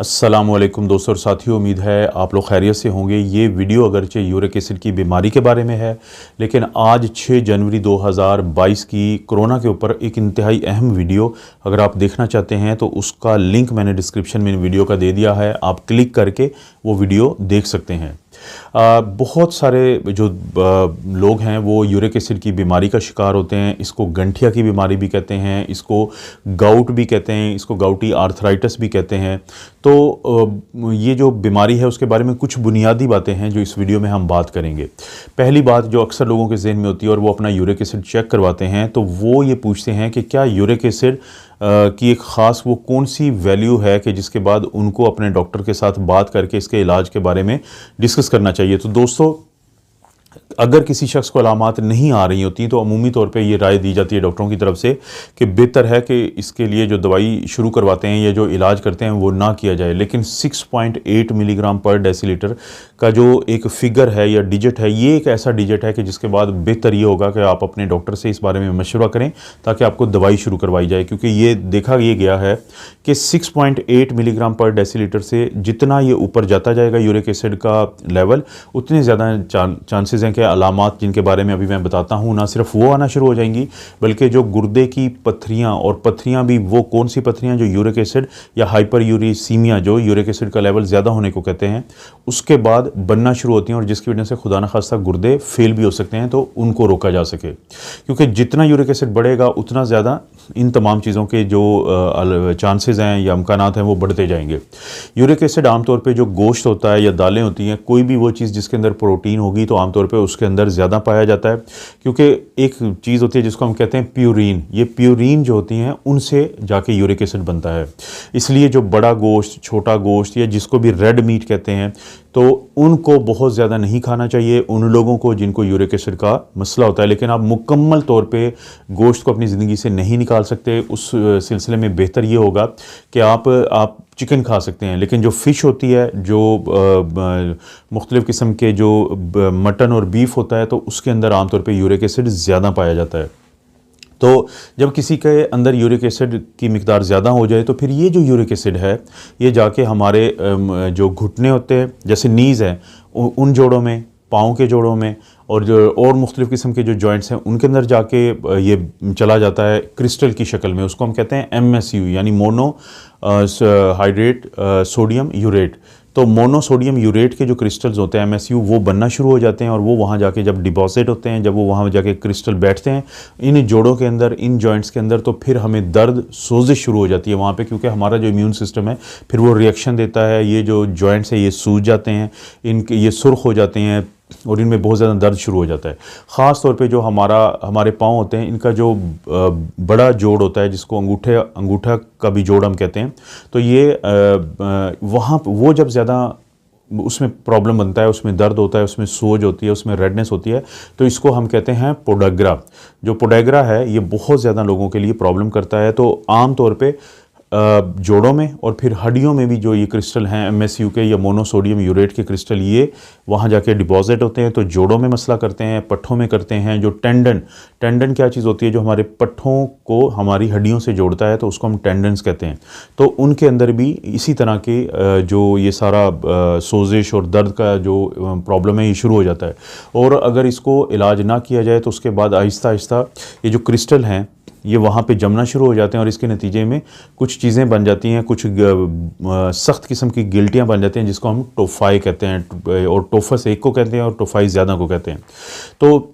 अस्सलामुअलैकुम दोस्तों और साथियों, उम्मीद है आप लोग खैरियत से होंगे। ये वीडियो अगरचे यूरिक एसिड की बीमारी के बारे में है, लेकिन आज 6 जनवरी 2022 की कोरोना के ऊपर एक इंतहाई अहम वीडियो अगर आप देखना चाहते हैं तो उसका लिंक मैंने डिस्क्रिप्शन में वीडियो का दे दिया है। आप क्लिक करके वो वीडियो देख सकते हैं। बहुत सारे जो लोग हैं वो यूरिक एसिड की बीमारी का शिकार होते हैं। इसको गंठिया की बीमारी भी कहते हैं, इसको गाउट भी कहते हैं, इसको गाउटी आर्थराइटिस भी कहते हैं। तो ये जो बीमारी है उसके बारे में कुछ बुनियादी बातें हैं जो इस वीडियो में हम बात करेंगे। पहली बात जो अक्सर लोगों के जहन में होती है और वो अपना यूरिक एसिड चेक करवाते हैं तो वो ये पूछते हैं कि क्या यूरिक एसिड की एक ख़ास वो कौन सी वैल्यू है कि जिसके बाद उनको अपने डॉक्टर के साथ बात करके इसके इलाज के बारे में डिस्कस करना चाहिए। तो दोस्तों, अगर किसी शख्स को अलामात नहीं आ रही होती तो अमूमी तौर पे ये राय दी जाती है डॉक्टरों की तरफ से कि बेहतर है कि इसके लिए जो दवाई शुरू करवाते हैं या जो इलाज करते हैं वो ना किया जाए। लेकिन 6.8 मिलीग्राम पर डेसीलीटर का जो एक फिगर है या डिजिट है, ये एक ऐसा डिजिट है कि जिसके बाद बेहतर ये होगा कि आप अपने डॉक्टर से इस बारे में मशवरा करें ताकि आपको दवाई शुरू करवाई जाए। क्योंकि ये देखा ये गया है कि 6.8 मिलीग्राम पर डेसीलीटर से जितना ये ऊपर जाता जाएगा यूरिक एसिड का लेवल, उतने ज़्यादा चांसेस हैं कि अलामात जिनके बारे में अभी मैं बताता हूँ ना सिर्फ वो आना शुरू हो जाएंगी, बल्कि जो गुर्दे की पत्थरियाँ, और पत्थरियाँ भी वो कौन सी पत्थरियाँ जो यूरिक एसिड या हाइपर यूरिसीमिया जो यूरिक एसिड का लेवल ज़्यादा होने को कहते हैं, उसके बाद बनना शुरू होती हैं और जिसकी वजह से खुदा न खास्ता गुर्दे फेल भी हो सकते हैं, तो उनको रोका जा सके। क्योंकि जितना यूरिक एसिड बढ़ेगा उतना ज़्यादा इन तमाम चीज़ों के जो चांसेस हैं या अमकानात हैं वो बढ़ते जाएंगे। यूरिक एसिड आमतौर पे जो गोश्त होता है या दालें होती हैं, कोई भी वो चीज़ जिसके अंदर प्रोटीन होगी तो आमतौर पे उसके अंदर ज़्यादा पाया जाता है। क्योंकि एक चीज़ होती है जिसको हम कहते हैं प्यूरीन, ये प्यूरीन जो होती हैं उनसे जाके यूरिक एसिड बनता है। इसलिए जो बड़ा गोश्त, छोटा गोश्त या जिसको भी रेड मीट कहते हैं, तो उनको बहुत ज़्यादा नहीं खाना चाहिए उन लोगों को जिनको यूरिक एसिड का मसला होता है। लेकिन आप मुकम्मल तौर पे गोश्त को अपनी ज़िंदगी से नहीं निकाल सकते। उस सिलसिले में बेहतर ये होगा कि आप चिकन खा सकते हैं, लेकिन जो फ़िश होती है, जो मुख्तलिफ़ किस्म के जो मटन और बीफ होता है, तो उसके अंदर आमतौर पे यूरिक एसिड ज़्यादा पाया जाता है। तो जब किसी के अंदर यूरिक एसिड की मिकदार ज़्यादा हो जाए तो फिर ये जो यूरिक एसिड है ये जाके हमारे जो घुटने होते हैं, जैसे नीज़ है, उन जोड़ों में, पाँव के जोड़ों में, और जो और मुख्तलिफ़ किस्म के जो जॉइंट्स हैं उनके अंदर जाके ये चला जाता है क्रिस्टल की शक्ल में। उसको हम कहते हैं MSU यानी मोनो हाइड्रेट सोडियम यूरेट। तो मोनोसोडियम यूरेट के जो क्रिस्टल्स होते हैं MSU वो बनना शुरू हो जाते हैं और वो वहाँ जाके जब डिपॉजिट होते हैं, जब वो वहाँ जाके क्रिस्टल बैठते हैं इन जोड़ों के अंदर, इन जॉइंट्स के अंदर, तो फिर हमें दर्द, सोजिश शुरू हो जाती है वहाँ पे। क्योंकि हमारा जो इम्यून सिस्टम है फिर वो रिएक्शन देता है, ये जो जॉइंट्स है ये सूज जाते हैं, इनके ये सुर्ख हो जाते हैं और इनमें बहुत ज़्यादा दर्द शुरू हो जाता है। ख़ास तौर पे जो हमारे पाँव होते हैं, इनका जो बड़ा जोड़ होता है जिसको अंगूठा का भी जोड़ हम कहते हैं, तो ये वहाँ वो जब ज़्यादा उसमें प्रॉब्लम बनता है, उसमें दर्द होता है, उसमें सोज होती है, उसमें रेडनेस होती है, तो इसको हम कहते हैं पोडाग्रा। जो पोडाग्रा है ये बहुत ज़्यादा लोगों के लिए प्रॉब्लम करता है। तो आम तौर पे जोड़ों में और फिर हड्डियों में भी जो ये क्रिस्टल हैं MSU के या मोनोसोडियम यूरेट के क्रिस्टल, ये वहाँ जाके डिपॉजिट होते हैं, तो जोड़ों में मसला करते हैं, पट्ठों में करते हैं। जो टेंडन क्या चीज़ होती है जो हमारे पट्ठों को हमारी हड्डियों से जोड़ता है, तो उसको हम टेंडन्स कहते हैं। तो उनके अंदर भी इसी तरह के जो ये सारा सोजिश और दर्द का जो प्रॉब्लम है ये शुरू हो जाता है। और अगर इसको इलाज ना किया जाए तो उसके बाद आहिस्ता आहिस्ता ये जो क्रिस्टल हैं ये वहाँ पे जमना शुरू हो जाते हैं और इसके नतीजे में कुछ चीज़ें बन जाती हैं, कुछ सख्त किस्म की गिल्टियाँ बन जाती हैं जिसको हम टोफाई कहते हैं, और टोफस एक को कहते हैं और टोफाई ज़्यादा को कहते हैं। तो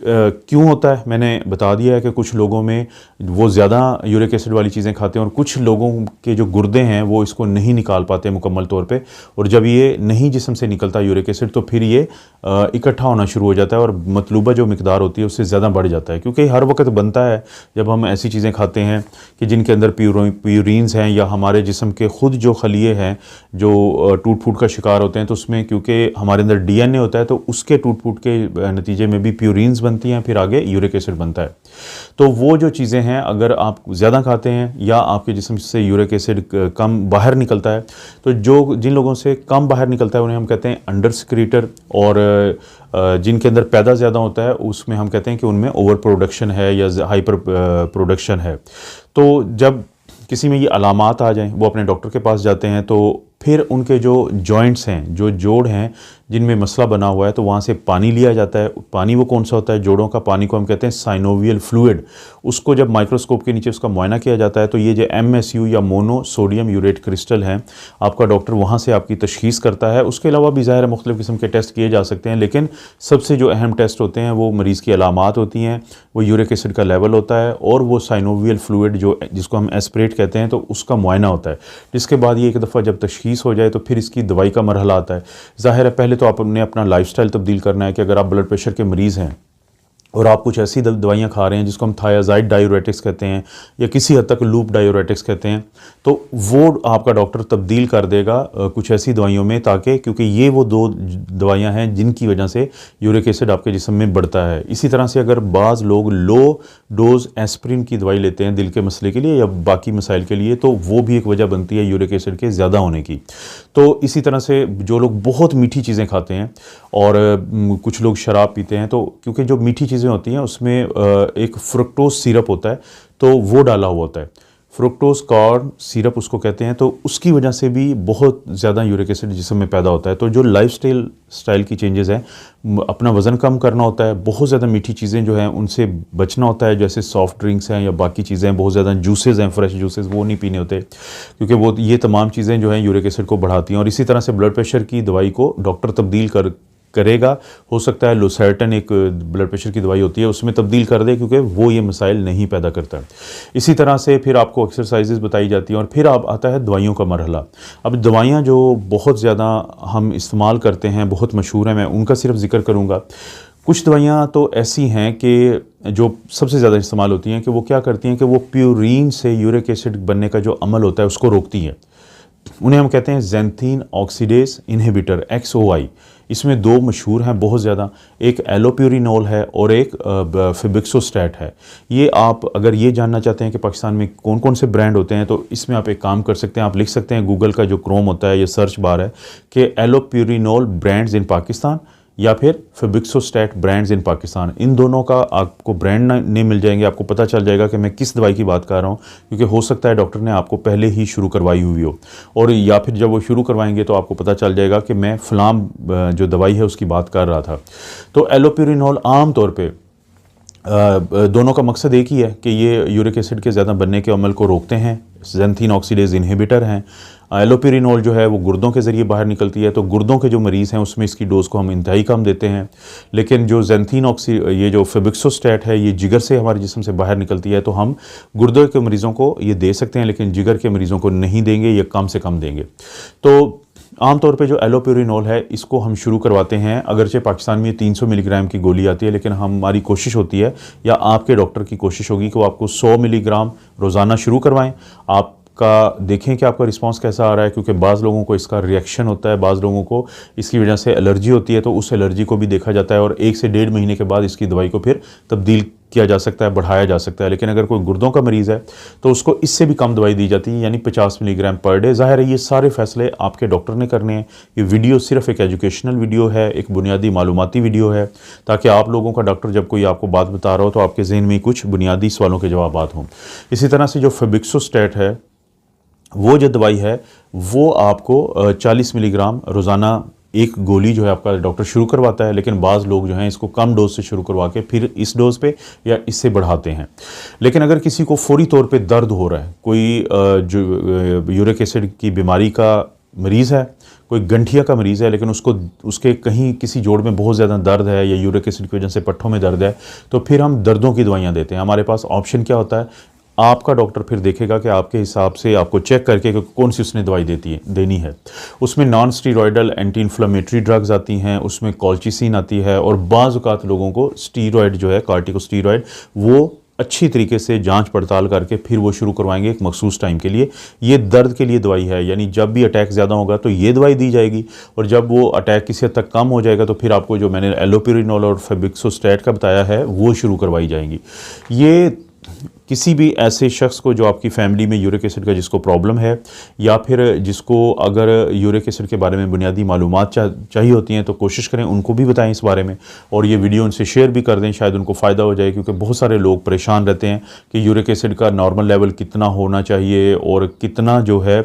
क्यों होता है मैंने बता दिया है कि कुछ लोगों में वो ज़्यादा यूरिक एसिड वाली चीज़ें खाते हैं और कुछ लोगों के जो गुर्दे हैं वो इसको नहीं निकाल पाते मुकम्मल तौर पे, और जब ये नहीं जिस्म से निकलता यूरिक एसिड तो फिर ये इकट्ठा होना शुरू हो जाता है और मतलूबा जो मिकदार होती है उससे ज़्यादा बढ़ जाता है। क्योंकि हर वक्त बनता है जब हम ऐसी चीज़ें खाते हैं कि जिनके अंदर प्यूरीन्स हैं या हमारे जिस्म के खुद जो खलिए हैं जो टूट फूट का शिकार होते हैं, तो उसमें क्योंकि हमारे अंदर DNA होता है तो उसके टूट फूट के नतीजे में भी प्यूरीन्स बनती हैं, फिर आगे यूरिक एसिड बनता है। तो वो जो चीज़ें हैं अगर आप ज़्यादा खाते हैं या आपके जिस्म से यूरिक एसिड कम बाहर निकलता है, तो जिन लोगों से कम बाहर निकलता है उन्हें हम कहते हैं अंडर सिक्रीटर, और जिनके अंदर पैदा ज़्यादा होता है उसमें हम कहते हैं कि उनमें ओवर प्रोडक्शन है या हाइपर प्रोडक्शन है। तो जब किसी में ये अलामात आ जाएं, वो अपने डॉक्टर के पास जाते हैं, तो फिर उनके जो जॉइंट्स हैं, जो जोड़ हैं जिनमें मसला बना हुआ है, तो वहाँ से पानी लिया जाता है। पानी वो कौन सा होता है? जोड़ों का पानी को हम कहते हैं साइनोवियल फ्लूइड। उसको जब माइक्रोस्कोप के नीचे उसका मुआयना किया जाता है, तो ये जो MSU या मोनो सोडियम यूरेट क्रिस्टल हैं, आपका डॉक्टर वहाँ से आपकी तशखीस करता है। उसके अलावा भी ज़ाहिर है मुख्तलिफ़ किस्म के टेस्ट किए जा सकते हैं, लेकिन सबसे जो अहम टेस्ट होते हैं वो मरीज़ की अलामात होती हैं, वो यूरिक एसिड का लेवल होता है और वो साइनोवियल फ्लूइड जिसको हम एस्पिरेट कहते हैं, तो उसका मुआयना होता है। जिसके बाद ये एक दफ़ा जब तशखीस हो जाए तो फिर इसकी दवाई का मरहला आता है। ज़ाहिर है पहले तो आपने अपना लाइफस्टाइल तब्दील करना है कि अगर आप ब्लड प्रेशर के मरीज़ हैं और आप कुछ ऐसी दवाइयाँ खा रहे हैं जिसको हम थायाजाइड डायूरेटिक्स कहते हैं या किसी हद तक लूप डायूरेटिक्स कहते हैं, तो वो आपका डॉक्टर तब्दील कर देगा कुछ ऐसी दवाइयों में, ताकि क्योंकि ये वो दो दवाइयाँ हैं जिनकी वजह से यूरिक एसिड आपके जिस्म में बढ़ता है। इसी तरह से अगर बाज़ लोग लो डोज एस्प्रिन की दवाई लेते हैं दिल के मसले के लिए या बाकी मसाइल के लिए, तो वो भी एक वजह बनती है यूरिक एसिड के ज़्यादा होने की। तो इसी तरह से जो लोग बहुत मीठी चीज़ें खाते हैं और कुछ लोग शराब पीते हैं, तो क्योंकि जो मीठी चीज़ें होती हैं उसमें एक फ्रुक्टोज सिरप होता है, तो वो डाला हुआ होता है, फ्रुक्टोज कॉर्न सिरप उसको कहते हैं, तो उसकी वजह से भी बहुत ज़्यादा यूरिक एसिड जिस्म में पैदा होता है। तो जो लाइफस्टाइल की चेंजेस हैं, अपना वज़न कम करना होता है, बहुत ज़्यादा मीठी चीज़ें जो हैं उनसे बचना होता है, जैसे सॉफ्ट ड्रिंक्स हैं या बाकी चीज़ें हैं, बहुत ज़्यादा जूसेस हैं, फ्रेश जूसेस वो नहीं पीने होते, क्योंकि वो ये तमाम चीज़ें जो हैं यूरिक एसिड को बढ़ाती हैं। और इसी तरह से ब्लड प्रेशर की दवाई को डॉक्टर तब्दील करेगा। हो सकता है लोसर्टन एक ब्लड प्रेशर की दवाई होती है उसमें तब्दील कर दे, क्योंकि वो ये मसाइल नहीं पैदा करता। इसी तरह से फिर आपको एक्सरसाइजेज बताई जाती हैं और फिर आता है दवाइयों का मरहला। अब दवाइयाँ जो बहुत ज़्यादा हम इस्तेमाल करते हैं, बहुत मशहूर हैं, मैं उनका सिर्फ जिक्र करूँगा। कुछ दवाइयाँ तो ऐसी हैं कि जो सबसे ज़्यादा इस्तेमाल होती हैं कि वो क्या करती हैं कि वो प्यूरिन से यूरिक एसिड बनने का जो अमल होता है उसको रोकती हैं। उन्हें हम कहते हैं ज़ैंथीन ऑक्सीडेज इनहिबिटर XOI। इसमें दो मशहूर हैं बहुत ज़्यादा, एक एलोप्यूरिनोल है और एक फिबिक्सोस्टैट है। ये आप अगर ये जानना चाहते हैं कि पाकिस्तान में कौन कौन से ब्रांड होते हैं, तो इसमें आप एक काम कर सकते हैं, आप लिख सकते हैं गूगल का जो क्रोम होता है या सर्च बार है कि एलोप्यूरिनोल ब्रांड्स इन पाकिस्तान या फिर फिबिक्सोस्टैट ब्रांड्स इन पाकिस्तान। इन दोनों का आपको ब्रांड नेम मिल जाएंगे, आपको पता चल जाएगा कि मैं किस दवाई की बात कर रहा हूँ, क्योंकि हो सकता है डॉक्टर ने आपको पहले ही शुरू करवाई हुई हो, और या फिर जब वो शुरू करवाएंगे तो आपको पता चल जाएगा कि मैं फलाम जो दवाई है उसकी बात कर रहा था। तो एलोप्यूरिनोल आम तौर पे दोनों का मकसद एक ही है कि ये यूरिक एसिड के ज़्यादा बनने के अमल को रोकते हैं, ज़ैंथीन ऑक्सीडेज इनहिबिटर हैं। एलोप्यूरिनोल जो है वो गुर्दों के ज़रिए बाहर निकलती है, तो गुर्दों के जो मरीज़ हैं उसमें इसकी डोज़ को हम इंतहाई कम देते हैं। लेकिन जो ज़ैंथीन ये जो फिबिक्सोस्टैट है, ये जिगर से हमारे जिस्म से बाहर निकलती है, तो हम गुर्दों के मरीज़ों को ये दे सकते हैं, लेकिन जिगर के मरीज़ों को नहीं देंगे या कम से कम देंगे। तो आमतौर पे जो एलोप्यूरिनोल है इसको हम शुरू करवाते हैं, अगरचे पाकिस्तान में 300 मिलीग्राम की गोली आती है, लेकिन हमारी कोशिश होती है या आपके डॉक्टर की कोशिश होगी कि वो आपको 100 मिलीग्राम रोज़ाना शुरू करवाएं। आपका देखें कि आपका रिस्पांस कैसा आ रहा है, क्योंकि बाज़ लोगों को इसका रिएक्शन होता है, बाज़ लोगों को इसकी वजह से एलर्जी होती है, तो उस एलर्जी को भी देखा जाता है और 1 से 1.5 महीने के बाद इसकी दवाई को फिर तब्दील किया जा सकता है, बढ़ाया जा सकता है। लेकिन अगर कोई गुर्दों का मरीज़ है तो उसको इससे भी कम दवाई दी जाती है, यानी 50 मिलीग्राम पर डे। ज़ाहिर है ये सारे फैसले आपके डॉक्टर ने करने हैं। ये वीडियो सिर्फ एक एजुकेशनल वीडियो है, एक बुनियादी मालूमाती वीडियो है, ताकि आप लोगों का डॉक्टर जब कोई आपको बात बता रहा हो तो आपके जहन में कुछ बुनियादी सवालों के जवाब हों। इसी तरह से जो फिबिक्सोस्टैट है, वो जो दवाई है वो आपको 40 मिलीग्राम रोज़ाना एक गोली जो है आपका डॉक्टर शुरू करवाता है, लेकिन बाज़ लोग जो हैं इसको कम डोज से शुरू करवा के फिर इस डोज पे या इससे बढ़ाते हैं। लेकिन अगर किसी को फौरी तौर पे दर्द हो रहा है, कोई जो यूरिक एसिड की बीमारी का मरीज़ है, कोई गंठिया का मरीज़ है, लेकिन उसके कहीं किसी जोड़ में बहुत ज़्यादा दर्द है या यूरिक एसिड की वजह से पट्ठों में दर्द है, तो फिर हम दर्दों की दवाइयाँ देते हैं। हमारे पास ऑप्शन क्या होता है, आपका डॉक्टर फिर देखेगा कि आपके हिसाब से आपको चेक करके कि कौन सी उसने दवाई देनी है। उसमें non steroidal anti inflammatory drugs आती हैं, उसमें कॉल्चिसिन आती है, और बाज़ औक़ात लोगों को स्टीरॉयड जो है, कार्टिकोस्टीरॉयड, वो अच्छी तरीके से जांच पड़ताल करके फिर वो शुरू करवाएंगे एक मखसूस टाइम के लिए। ये दर्द के लिए दवाई है, यानी जब भी अटैक ज़्यादा होगा तो ये दवाई दी जाएगी, और जब वो अटैक किसी हद तक कम हो जाएगा तो फिर आपको जो मैंने एलोप्यूरिनोल और फिबिक्सोस्टैट का बताया है वो शुरू करवाई जाएंगी। ये किसी भी ऐसे शख्स को जो आपकी फैमिली में यूरिक एसिड का जिसको प्रॉब्लम है, या फिर जिसको अगर यूरिक एसिड के बारे में बुनियादी मालूमात चाहिए होती हैं, तो कोशिश करें उनको भी बताएं इस बारे में, और ये वीडियो उनसे शेयर भी कर दें, शायद उनको फ़ायदा हो जाए। क्योंकि बहुत सारे लोग परेशान रहते हैं कि यूरिक एसिड का नॉर्मल लेवल कितना होना चाहिए और कितना जो है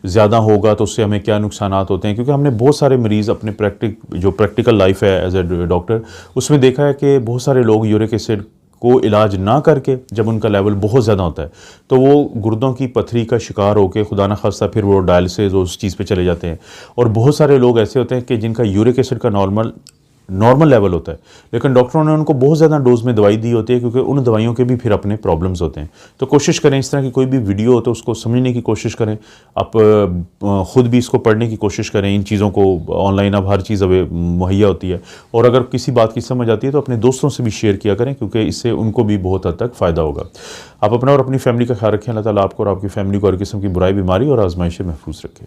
ज़्यादा होगा तो उससे हमें क्या नुकसान होते हैं। क्योंकि हमने बहुत सारे मरीज़ अपने प्रैक्टिकल लाइफ है एज ए डॉक्टर, उसमें देखा है कि बहुत सारे लोग यूरिक एसिड को इलाज ना करके जब उनका लेवल बहुत ज़्यादा होता है तो वो गुर्दों की पथरी का शिकार होकर खुदा न खास्ता फिर वो डायलिसिस उस चीज़ पे चले जाते हैं। और बहुत सारे लोग ऐसे होते हैं कि जिनका यूरिक एसिड का नॉर्मल लेवल होता है, लेकिन डॉक्टरों ने उनको बहुत ज़्यादा डोज में दवाई दी होती है, क्योंकि उन दवाइयों के भी फिर अपने प्रॉब्लम्स होते हैं। तो कोशिश करें इस तरह की कोई भी वीडियो हो तो उसको समझने की कोशिश करें, आप ख़ुद भी इसको पढ़ने की कोशिश करें। इन चीज़ों को ऑनलाइन अब हर चीज़ मुहैया होती है, और अगर किसी बात की समझ आती है तो अपने दोस्तों से भी शेयर किया करें, क्योंकि इससे उनको भी बहुत हद तक फ़ायदा होगा। आप अपना और अपनी फैमिली का ख्याल रखें। अल्लाह ताला आपको और आपकी फैमिली को हर किस्म की बुराई, बीमारी और आजमाइश से महफूज रखें।